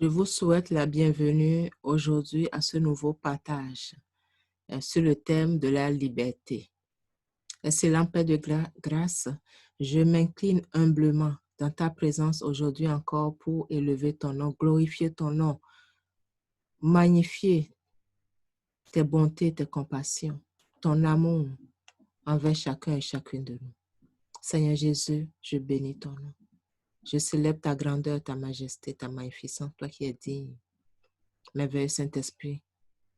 Je vous souhaite la bienvenue aujourd'hui à ce nouveau partage sur le thème de la liberté. Excellent Père de grâce, je m'incline humblement dans ta présence aujourd'hui encore pour élever ton nom, glorifier ton nom, magnifier tes bontés, tes compassions, ton amour envers chacun et chacune de nous. Seigneur Jésus, je bénis ton nom. Je célèbre ta grandeur, ta majesté, ta magnificence, toi qui es digne. Merveilleux Saint-Esprit,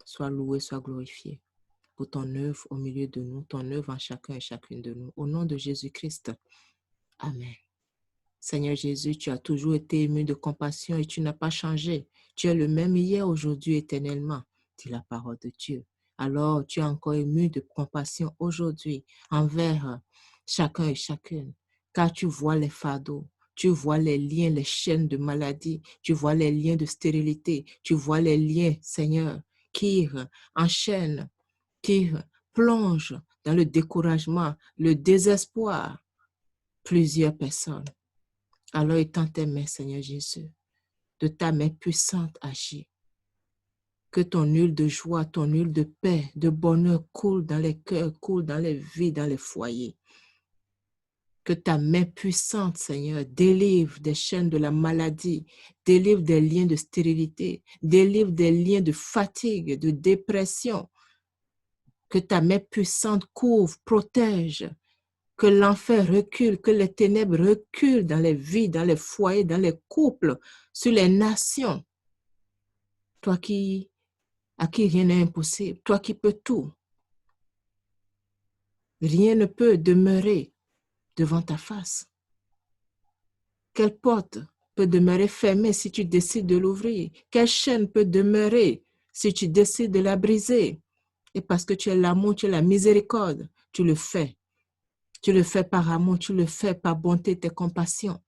sois loué, sois glorifié pour ton œuvre au milieu de nous, ton œuvre en chacun et chacune de nous. Au nom de Jésus-Christ, Amen. Seigneur Jésus, tu as toujours été ému de compassion et tu n'as pas changé. Tu es le même hier, aujourd'hui, éternellement, dit la parole de Dieu. Alors, tu es encore ému de compassion aujourd'hui envers chacun et chacune, car tu vois les fardeaux, tu vois les liens, les chaînes de maladie, tu vois les liens de stérilité, tu vois les liens, Seigneur, qui enchaînent, qui plongent dans le découragement, le désespoir, plusieurs personnes. Alors étends tes mains, Seigneur Jésus, de ta main puissante agis. Que ton huile de joie, ton huile de paix, de bonheur coule dans les cœurs, coule dans les vies, dans les foyers. Que ta main puissante, Seigneur, délivre des chaînes de la maladie, délivre des liens de stérilité, délivre des liens de fatigue, de dépression. Que ta main puissante couvre, protège, que l'enfer recule, que les ténèbres reculent dans les vies, dans les foyers, dans les couples, sur les nations. Toi à qui rien n'est impossible, toi qui peux tout. Rien ne peut demeurer devant ta face. Quelle porte peut demeurer fermée si tu décides de l'ouvrir? Quelle chaîne peut demeurer si tu décides de la briser? Et parce que tu es l'amour, tu es la miséricorde, tu le fais. Tu le fais par amour, tu le fais par bonté, tes compassions,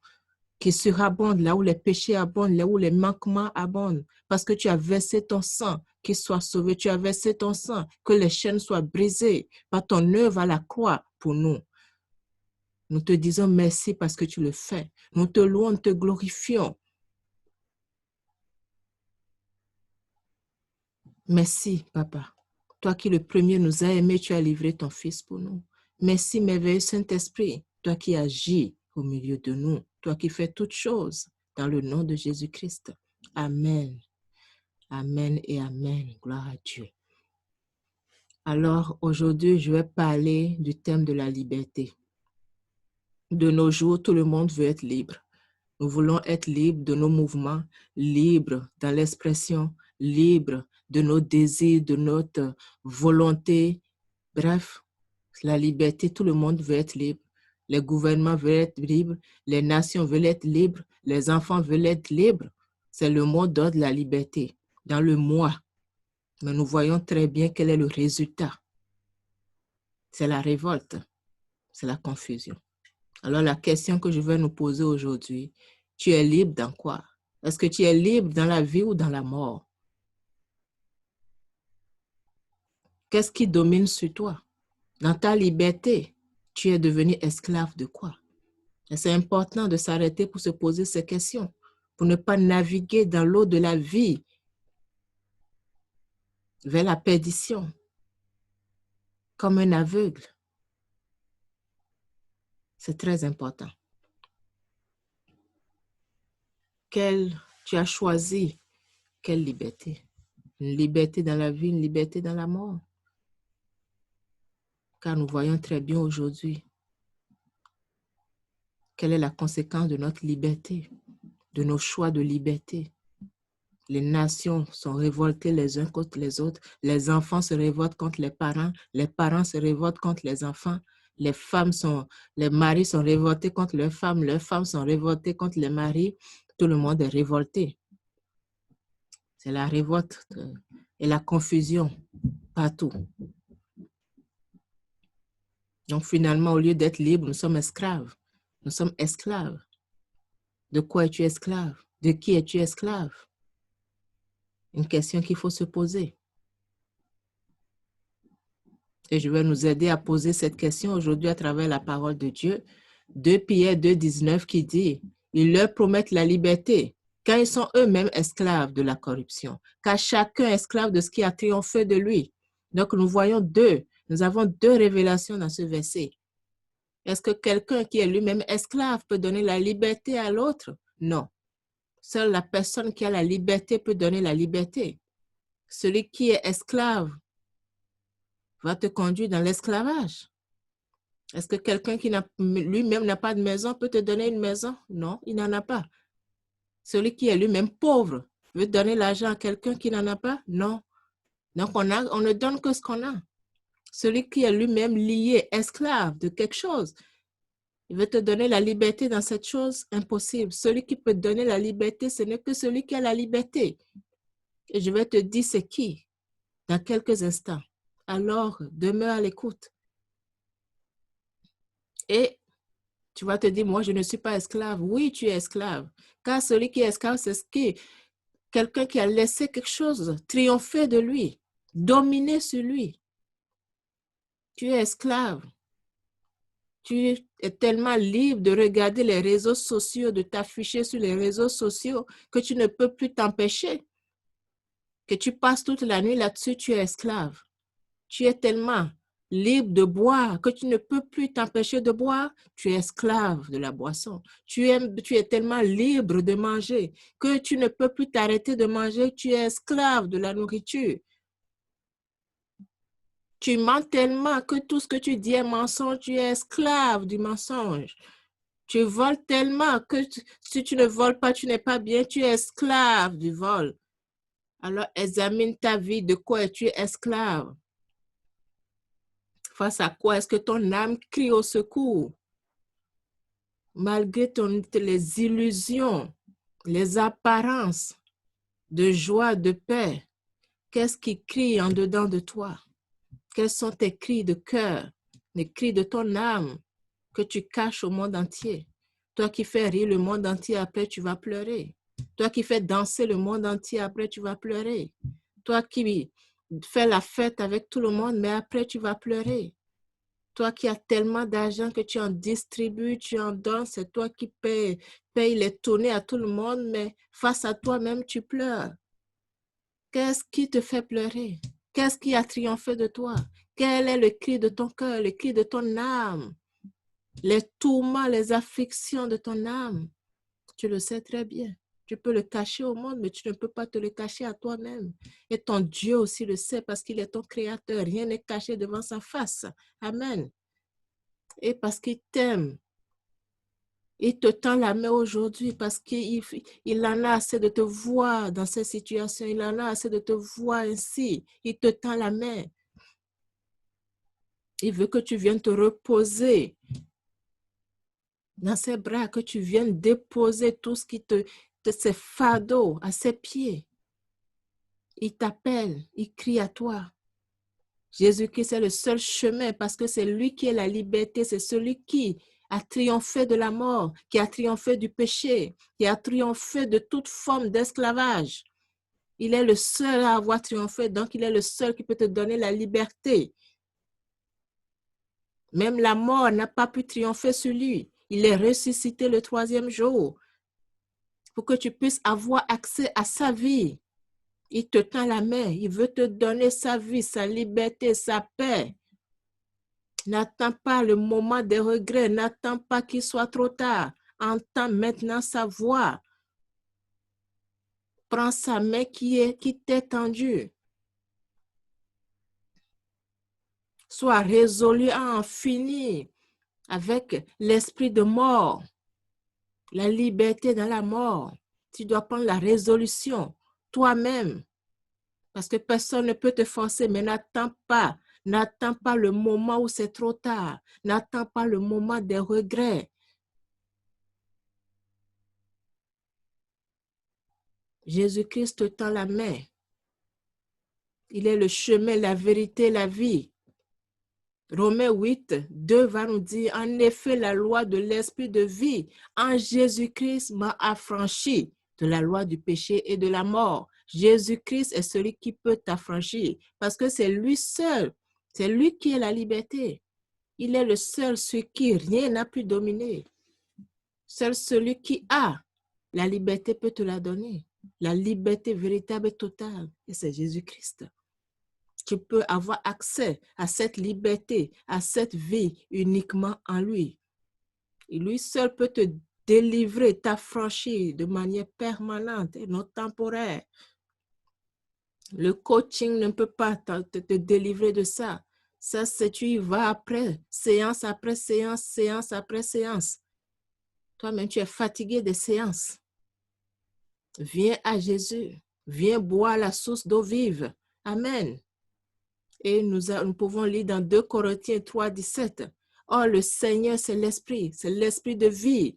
qui surabondent là où les péchés abondent, là où les manquements abondent, parce que tu as versé ton sang, qu'il soit sauvé, tu as versé ton sang, que les chaînes soient brisées par ton œuvre à la croix pour nous. Nous te disons merci parce que tu le fais. Nous te louons, nous te glorifions. Merci, Papa. Toi qui le premier nous as aimés, tu as livré ton Fils pour nous. Merci, merveilleux Saint-Esprit, toi qui agis au milieu de nous, toi qui fais toutes choses dans le nom de Jésus-Christ. Amen. Amen et Amen. Gloire à Dieu. Alors, aujourd'hui, je vais parler du thème de la liberté. De nos jours, tout le monde veut être libre. Nous voulons être libres de nos mouvements, libres dans l'expression, libres de nos désirs, de notre volonté. Bref, la liberté, tout le monde veut être libre. Les gouvernements veulent être libres, les nations veulent être libres, les enfants veulent être libres. C'est le mot d'ordre de la liberté dans le moi. Mais nous voyons très bien quel est le résultat. C'est la révolte, c'est la confusion. Alors la question que je vais nous poser aujourd'hui, tu es libre dans quoi? Est-ce que tu es libre dans la vie ou dans la mort? Qu'est-ce qui domine sur toi? Dans ta liberté, tu es devenu esclave de quoi? Et c'est important de s'arrêter pour se poser ces questions, pour ne pas naviguer dans l'eau de la vie vers la perdition, comme un aveugle. C'est très important. Tu as choisi quelle liberté? Une liberté dans la vie, une liberté dans la mort. Car nous voyons très bien aujourd'hui quelle est la conséquence de notre liberté, de nos choix de liberté. Les nations sont révoltées les uns contre les autres, les enfants se révoltent contre les parents se révoltent contre les enfants, les maris sont révoltés contre leurs femmes sont révoltées contre les maris, tout le monde est révolté. C'est la révolte et la confusion partout. Donc finalement, au lieu d'être libres, nous sommes esclaves. Nous sommes esclaves. De quoi es-tu esclave? De qui es-tu esclave? Une question qu'il faut se poser. Et je vais nous aider à poser cette question aujourd'hui à travers la parole de Dieu. 2 Pierre 2, 19 qui dit, ils leur promettent la liberté, quand ils sont eux-mêmes esclaves de la corruption, car chacun est esclave de ce qui a triomphé de lui. Donc, nous avons deux révélations dans ce verset. Est-ce que quelqu'un qui est lui-même esclave peut donner la liberté à l'autre? Non. Seule la personne qui a la liberté peut donner la liberté. Celui qui est esclave va te conduire dans l'esclavage. Est-ce que quelqu'un qui lui-même n'a pas de maison peut te donner une maison? Non, il n'en a pas. Celui qui est lui-même pauvre veut donner l'argent à quelqu'un qui n'en a pas? Non. Donc, on ne donne que ce qu'on a. Celui qui est lui-même lié, esclave de quelque chose, il veut te donner la liberté dans cette chose impossible. Celui qui peut donner la liberté, ce n'est que celui qui a la liberté. Et je vais te dire c'est qui dans quelques instants. Alors, demeure à l'écoute. Et tu vas te dire, moi, je ne suis pas esclave. Oui, tu es esclave. Car celui qui est esclave, c'est quelqu'un qui a laissé quelque chose triompher de lui, dominer sur lui. Tu es esclave. Tu es tellement libre de regarder les réseaux sociaux, de t'afficher sur les réseaux sociaux que tu ne peux plus t'empêcher. Que tu passes toute la nuit là-dessus, tu es esclave. Tu es tellement libre de boire que tu ne peux plus t'empêcher de boire, tu es esclave de la boisson. Tu es tellement libre de manger que tu ne peux plus t'arrêter de manger, tu es esclave de la nourriture. Tu mens tellement que tout ce que tu dis est mensonge, tu es esclave du mensonge. Tu voles tellement que si tu ne voles pas, tu n'es pas bien, tu es esclave du vol. Alors examine ta vie, de quoi es-tu esclave? Face à quoi est-ce que ton âme crie au secours? Malgré les illusions, les apparences de joie, de paix, qu'est-ce qui crie en dedans de toi? Quels sont tes cris de cœur, les cris de ton âme que tu caches au monde entier? Toi qui fais rire le monde entier, après tu vas pleurer. Toi qui fais danser le monde entier, après tu vas pleurer. Toi qui fais la fête avec tout le monde, mais après tu vas pleurer. Toi qui as tellement d'argent que tu en distribues, tu en donnes, c'est toi qui paye les tournées à tout le monde, mais face à toi-même, tu pleures. Qu'est-ce qui te fait pleurer? Qu'est-ce qui a triomphé de toi? Quel est le cri de ton cœur, le cri de ton âme? Les tourments, les afflictions de ton âme, tu le sais très bien. Tu peux le cacher au monde, mais tu ne peux pas te le cacher à toi-même. Et ton Dieu aussi le sait parce qu'il est ton créateur. Rien n'est caché devant sa face. Amen. Et parce qu'il t'aime, il te tend la main aujourd'hui parce qu'il en a assez de te voir dans cette situation. Il en a assez de te voir ainsi. Il te tend la main. Il veut que tu viennes te reposer dans ses bras, que tu viennes déposer tout ce qui ces fardeaux à ses pieds. Il t'appelle, il crie à toi. Jésus-Christ est le seul chemin parce que c'est lui qui est la liberté, c'est celui qui a triomphé de la mort, qui a triomphé du péché, qui a triomphé de toute forme d'esclavage. Il est le seul à avoir triomphé, donc il est le seul qui peut te donner la liberté. Même la mort n'a pas pu triompher sur lui. Il est ressuscité le 3e jour pour que tu puisses avoir accès à sa vie. Il te tend la main, il veut te donner sa vie, sa liberté, sa paix. N'attends pas le moment des regrets, n'attends pas qu'il soit trop tard. Entends maintenant sa voix. Prends sa main qui t'est tendue. Sois résolu à en finir avec l'esprit de mort, la liberté dans la mort. Tu dois prendre la résolution toi-même parce que personne ne peut te forcer, mais n'attends pas le moment où c'est trop tard. N'attends pas le moment des regrets. Jésus-Christ te tend la main. Il est le chemin, la vérité, la vie. Romains 8, 2 va nous dire, en effet, la loi de l'esprit de vie en Jésus-Christ m'a affranchi de la loi du péché et de la mort. Jésus-Christ est celui qui peut t'affranchir parce que c'est lui seul, c'est lui qui est la liberté. Il est le seul sur qui rien n'a pu dominer. Seul celui qui a La liberté peut te la donner. La liberté véritable et totale. Et c'est Jésus-Christ. Tu peux avoir accès à cette liberté, à cette vie uniquement en lui. Et lui seul peut te délivrer, t'affranchir de manière permanente et non temporaire. Le coaching ne peut pas te délivrer de ça. Ça, c'est tu y vas après, séance après séance, séance après séance. Toi-même, tu es fatigué des séances. Viens à Jésus. Viens boire la source d'eau vive. Amen. Et nous pouvons lire dans 2 Corinthiens 3, 17. Oh, le Seigneur, c'est l'Esprit de vie.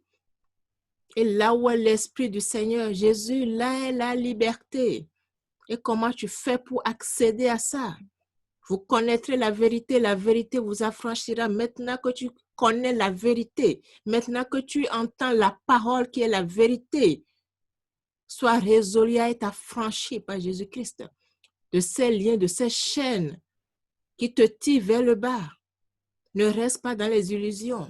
Et là où est l'Esprit du Seigneur, Jésus, là est la liberté. Et comment tu fais pour accéder à ça? Vous connaîtrez la vérité vous affranchira. Maintenant que tu connais la vérité, maintenant que tu entends la parole qui est la vérité, sois résolu à être affranchi par Jésus-Christ de ces liens, de ces chaînes qui te tirent vers le bas. Ne reste pas dans les illusions.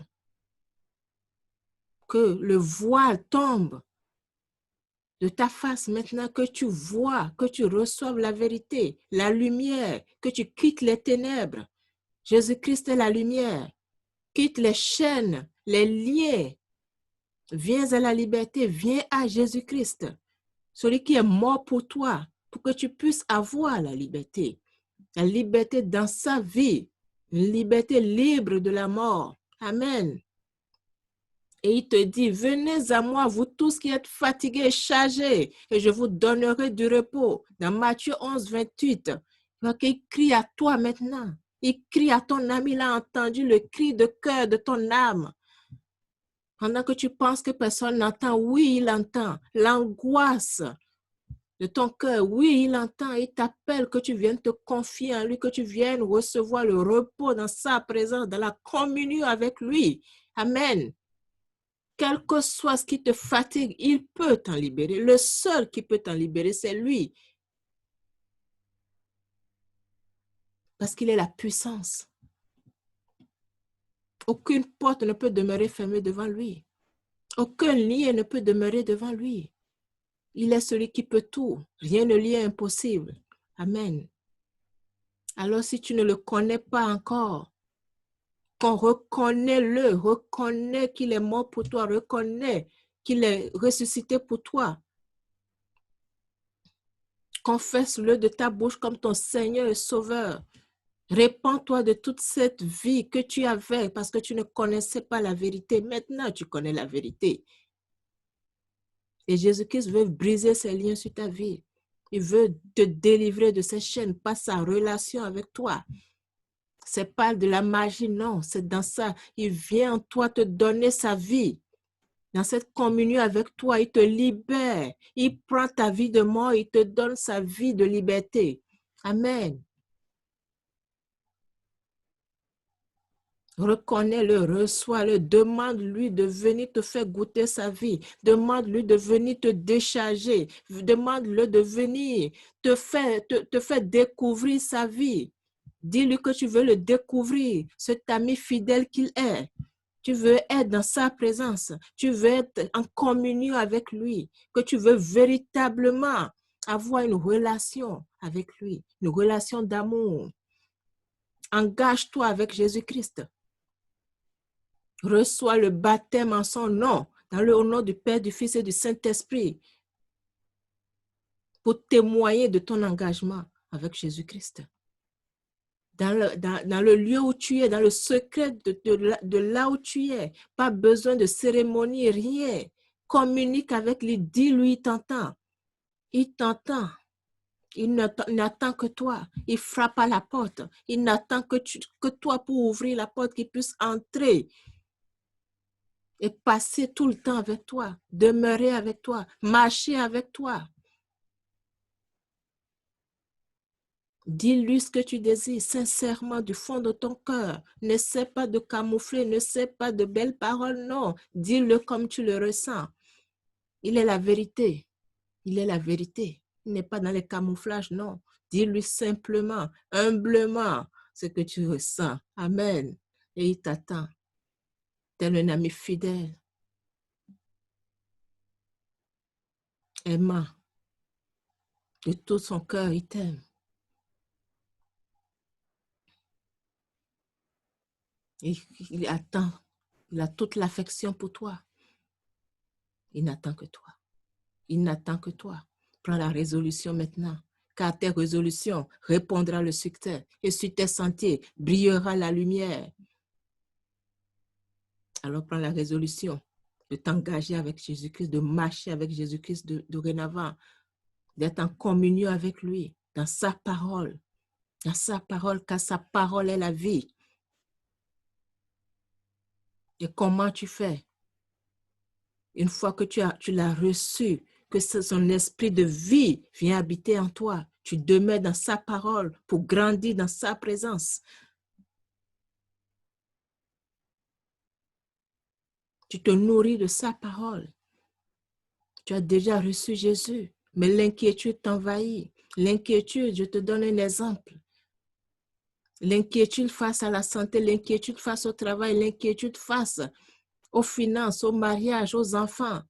Que le voile tombe de ta face maintenant, que tu vois, que tu reçoives la vérité, la lumière, que tu quittes les ténèbres. Jésus-Christ est la lumière. Quitte les chaînes, les liens. Viens à la liberté, viens à Jésus-Christ, celui qui est mort pour toi, pour que tu puisses avoir la liberté dans sa vie, une liberté libre de la mort. Amen. Et il te dit, venez à moi, vous tous qui êtes fatigués et chargés, et je vous donnerai du repos. Dans Matthieu 11, 28, il crie à toi maintenant. Il crie à ton âme, il a entendu le cri de cœur de ton âme. Pendant que tu penses que personne n'entend, oui, il entend. L'angoisse de ton cœur, oui, il entend. Il t'appelle que tu viennes te confier en lui, que tu viennes recevoir le repos dans sa présence, dans la communion avec lui. Amen. Quel que soit ce qui te fatigue, il peut t'en libérer. Le seul qui peut t'en libérer, c'est lui. Parce qu'il est la puissance. Aucune porte ne peut demeurer fermée devant lui. Aucun lien ne peut demeurer devant lui. Il est celui qui peut tout. Rien ne lui est impossible. Amen. Alors si tu ne le connais pas encore, reconnais qu'il est mort pour toi, reconnais qu'il est ressuscité pour toi. Confesse-le de ta bouche comme ton Seigneur et Sauveur. Répands-toi de toute cette vie que tu avais parce que tu ne connaissais pas la vérité. Maintenant, tu connais la vérité. Et Jésus-Christ veut briser ses liens sur ta vie. Il veut te délivrer de ces chaînes par sa relation avec toi. C'est pas de la magie, non. C'est dans ça. Il vient en toi te donner sa vie. Dans cette communion avec toi, il te libère. Il prend ta vie de mort, il te donne sa vie de liberté. Amen. Reconnais-le, reçois-le, demande-lui de venir te faire goûter sa vie, demande-lui de venir te décharger, demande-le de venir te faire découvrir sa vie. Dis-lui que tu veux le découvrir, cet ami fidèle qu'il est. Tu veux être dans sa présence, tu veux être en communion avec lui, que tu veux véritablement avoir une relation avec lui, une relation d'amour. Engage-toi avec Jésus-Christ. Reçois le baptême en son nom, au nom du Père, du Fils et du Saint-Esprit, pour témoigner de ton engagement avec Jésus-Christ. Dans le lieu où tu es, dans le secret de là où tu es, pas besoin de cérémonie, rien. Communique avec lui, dis-lui, il t'entend. Il t'entend. Il n'attend que toi. Il frappe à la porte. Il n'attend que toi pour ouvrir la porte, qu'il puisse entrer et passer tout le temps avec toi, demeurer avec toi, marcher avec toi. Dis-lui ce que tu désires sincèrement du fond de ton cœur. N'essaie pas de camoufler, n'essaie pas de belles paroles, non. Dis-le comme tu le ressens. Il est la vérité. Il est la vérité. Il n'est pas dans les camouflages, non. Dis-lui simplement, humblement, ce que tu ressens. Amen. Et il t'attend. Tel un ami fidèle. aimant. De tout son cœur, il t'aime. Il attend. Il a toute l'affection pour toi. Il n'attend que toi. Il n'attend que toi. Prends la résolution maintenant. Car tes résolutions répondra le succès. Et sur tes sentiers brillera la lumière. Alors prends la résolution de t'engager avec Jésus-Christ, de marcher avec Jésus-Christ dorénavant, d'être en communion avec lui, dans sa parole, car sa parole est la vie. Et comment tu fais? Une fois que tu l'as reçu, que son esprit de vie vient habiter en toi, tu demeures dans sa parole pour grandir dans sa présence. Tu te nourris de sa parole. Tu as déjà reçu Jésus, mais l'inquiétude t'envahit. L'inquiétude, je te donne un exemple. L'inquiétude face à la santé, l'inquiétude face au travail, l'inquiétude face aux finances, au mariage, aux enfants.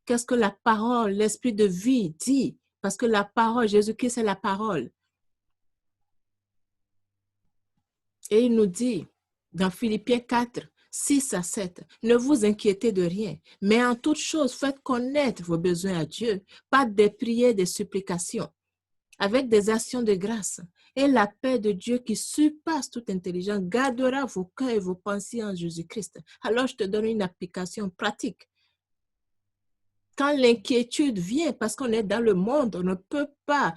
Qu'est-ce que la parole, l'esprit de vie dit? Parce que la parole, Jésus-Christ, c'est la parole. Et il nous dit, dans Philippiens 4, 6 à 7, ne vous inquiétez de rien, mais en toute chose, faites connaître vos besoins à Dieu, par des prières, des supplications, avec des actions de grâce. Et la paix de Dieu qui surpasse toute intelligence gardera vos cœurs et vos pensées en Jésus-Christ. Alors, je te donne une application pratique. Quand l'inquiétude vient, parce qu'on est dans le monde, on ne peut pas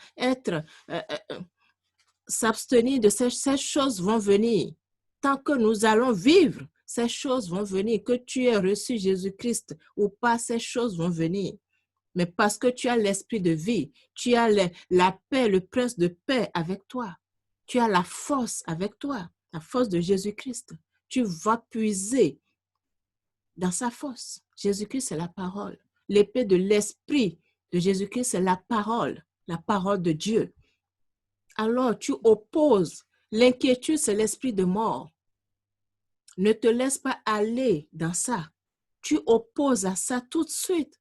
s'abstenir de ces choses vont venir. Tant que nous allons vivre, ces choses vont venir. Que tu aies reçu Jésus-Christ ou pas, ces choses vont venir. Mais parce que tu as l'esprit de vie, tu as la paix, le prince de paix avec toi. Tu as la force avec toi, la force de Jésus-Christ. Tu vas puiser dans sa force. Jésus-Christ, c'est la parole. L'épée de l'esprit de Jésus-Christ, c'est la parole de Dieu. Alors, tu opposes. L'inquiétude, c'est l'esprit de mort. Ne te laisse pas aller dans ça. Tu opposes à ça tout de suite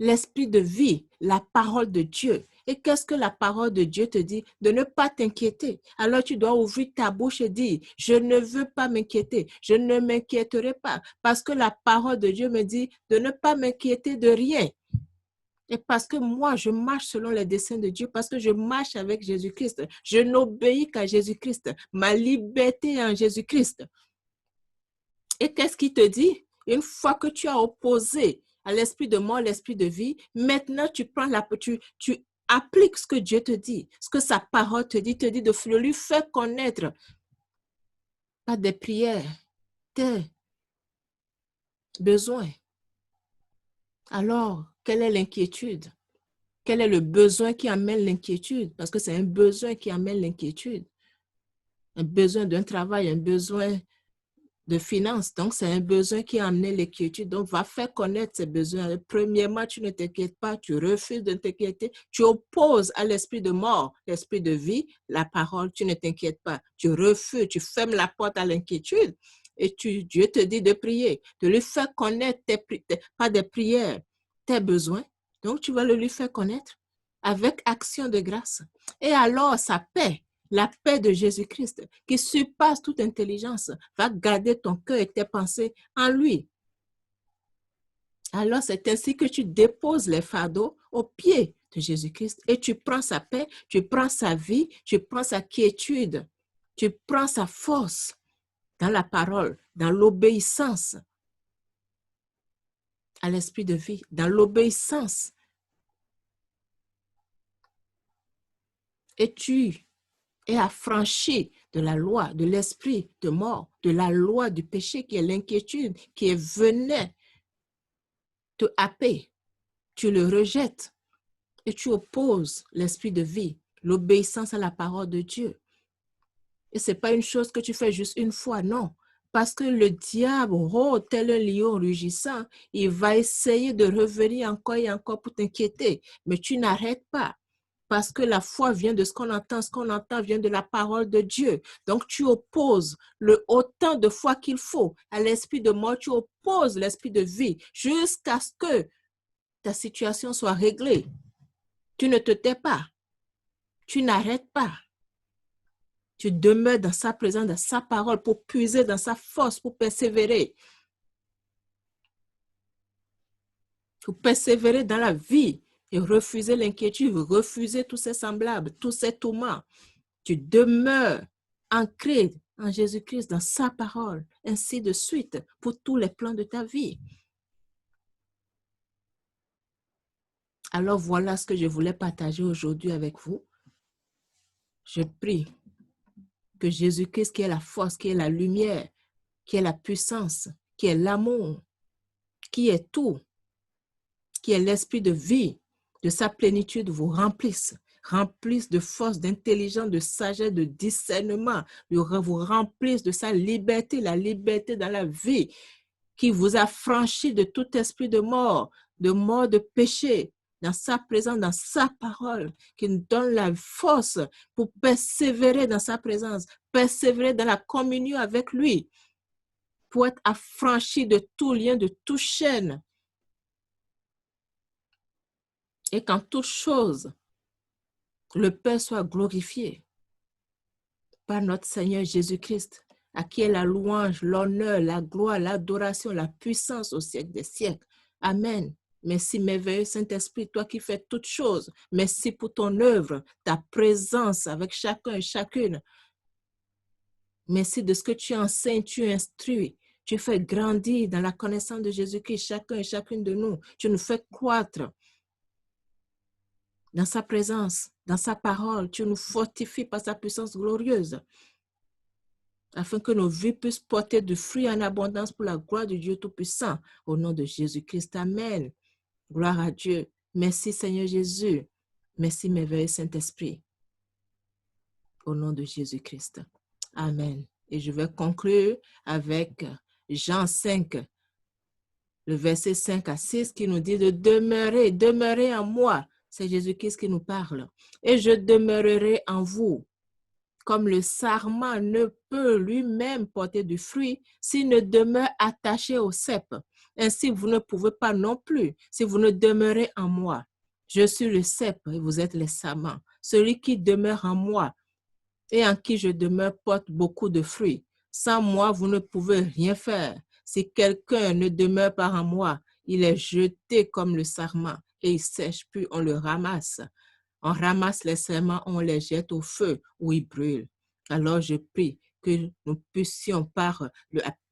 l'esprit de vie, la parole de Dieu. Et qu'est-ce que la parole de Dieu te dit? De ne pas t'inquiéter. Alors tu dois ouvrir ta bouche et dire, je ne veux pas m'inquiéter, je ne m'inquiéterai pas, parce que la parole de Dieu me dit de ne pas m'inquiéter de rien. Et parce que moi, je marche selon les desseins de Dieu, parce que je marche avec Jésus-Christ, je n'obéis qu'à Jésus-Christ, ma liberté est en Jésus-Christ. Et qu'est-ce qu'il te dit? Une fois que tu as opposé à l'esprit de mort, l'esprit de vie, maintenant tu appliques ce que Dieu te dit, ce que sa parole te dit de lui faire connaître par des prières, tes besoins. Alors, quelle est l'inquiétude? Quel est le besoin qui amène l'inquiétude? Parce que c'est un besoin qui amène l'inquiétude. Un besoin d'un travail, un besoin de finances. Donc, c'est un besoin qui a amené l'inquiétude. Donc, va faire connaître ces besoins. Premièrement, tu ne t'inquiètes pas, tu refuses de t'inquiéter. Tu opposes à l'esprit de mort, l'esprit de vie, la parole, tu ne t'inquiètes pas. Tu refuses, tu fermes la porte à l'inquiétude. Et Dieu te dit de prier, de lui faire connaître pas des prières, tes besoins. Donc, tu vas le lui faire connaître avec action de grâce. Et alors, sa paix, la paix de Jésus-Christ, qui surpasse toute intelligence, va garder ton cœur et tes pensées en lui. Alors, c'est ainsi que tu déposes les fardeaux aux pieds de Jésus-Christ et tu prends sa paix, tu prends sa vie, tu prends sa quiétude, tu prends sa force dans la parole, dans l'obéissance à l'esprit de vie, dans l'obéissance. Et tu es affranchi de la loi, de l'esprit de mort, de la loi du péché qui est l'inquiétude, qui venait te happer. Tu le rejettes et tu opposes l'esprit de vie, l'obéissance à la parole de Dieu. Et ce n'est pas une chose que tu fais juste une fois, non. Parce que le diable, tel un lion rugissant, il va essayer de revenir encore et encore pour t'inquiéter. Mais tu n'arrêtes pas. Parce que la foi vient de ce qu'on entend vient de la parole de Dieu. Donc, tu opposes autant de fois qu'il faut à l'esprit de mort, tu opposes l'esprit de vie jusqu'à ce que ta situation soit réglée. Tu ne te tais pas. Tu n'arrêtes pas. Tu demeures dans sa présence, dans sa parole, pour puiser dans sa force, pour persévérer. Pour persévérer dans la vie et refuser l'inquiétude, refuser tous ces semblables, tous ces tourments. Tu demeures ancré en Jésus-Christ, dans sa parole, ainsi de suite, pour tous les plans de ta vie. Alors voilà ce que je voulais partager aujourd'hui avec vous. Je prie que Jésus-Christ, qui est la force, qui est la lumière, qui est la puissance, qui est l'amour, qui est tout, qui est l'esprit de vie, de sa plénitude, vous remplisse de force, d'intelligence, de sagesse, de discernement, vous remplisse de sa liberté, la liberté dans la vie, qui vous a franchi de tout esprit de mort de péché, dans sa présence, dans sa parole, qui nous donne la force pour persévérer dans sa présence, persévérer dans la communion avec lui, pour être affranchi de tout lien, de toute chaîne. Et qu'en toute chose, le Père soit glorifié par notre Seigneur Jésus-Christ, à qui est la louange, l'honneur, la gloire, l'adoration, la puissance au siècle des siècles. Amen. Merci, merveilleux Saint-Esprit, toi qui fais toutes choses. Merci pour ton œuvre, ta présence avec chacun et chacune. Merci de ce que tu enseignes, tu instruis. Tu fais grandir dans la connaissance de Jésus-Christ, chacun et chacune de nous. Tu nous fais croître dans sa présence, dans sa parole. Tu nous fortifies par sa puissance glorieuse, afin que nos vies puissent porter du fruit en abondance pour la gloire de Dieu Tout-Puissant. Au nom de Jésus-Christ, amen. Gloire à Dieu. Merci Seigneur Jésus. Merci merveilleux Saint-Esprit. Au nom de Jésus-Christ. Amen. Et je vais conclure avec Jean 5, le verset 5 à 6 qui nous dit de demeurer en moi. C'est Jésus-Christ qui nous parle. Et je demeurerai en vous. Comme le sarment ne peut lui-même porter du fruit s'il ne demeure attaché au cep. Ainsi, vous ne pouvez pas non plus si vous ne demeurez en moi. Je suis le cep et vous êtes les sarments. Celui qui demeure en moi et en qui je demeure porte beaucoup de fruits. Sans moi, vous ne pouvez rien faire. Si quelqu'un ne demeure pas en moi, il est jeté comme le sarment et il sèche, puis on le ramasse. On ramasse les serments, on les jette au feu où ils brûlent. Alors je prie que nous puissions par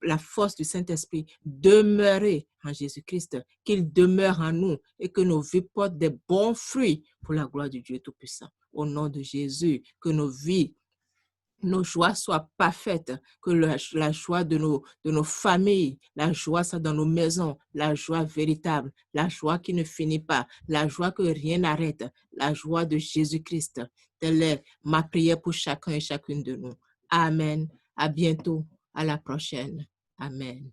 la force du Saint-Esprit demeurer en Jésus-Christ, qu'il demeure en nous et que nos vies portent des bons fruits pour la gloire du Dieu Tout-Puissant. Au nom de Jésus, que nos vies, nos joies soient parfaites, que la joie de nos familles, la joie soit dans nos maisons, la joie véritable, la joie qui ne finit pas, la joie que rien n'arrête, la joie de Jésus-Christ. Telle est ma prière pour chacun et chacune de nous. Amen. À bientôt. À la prochaine. Amen.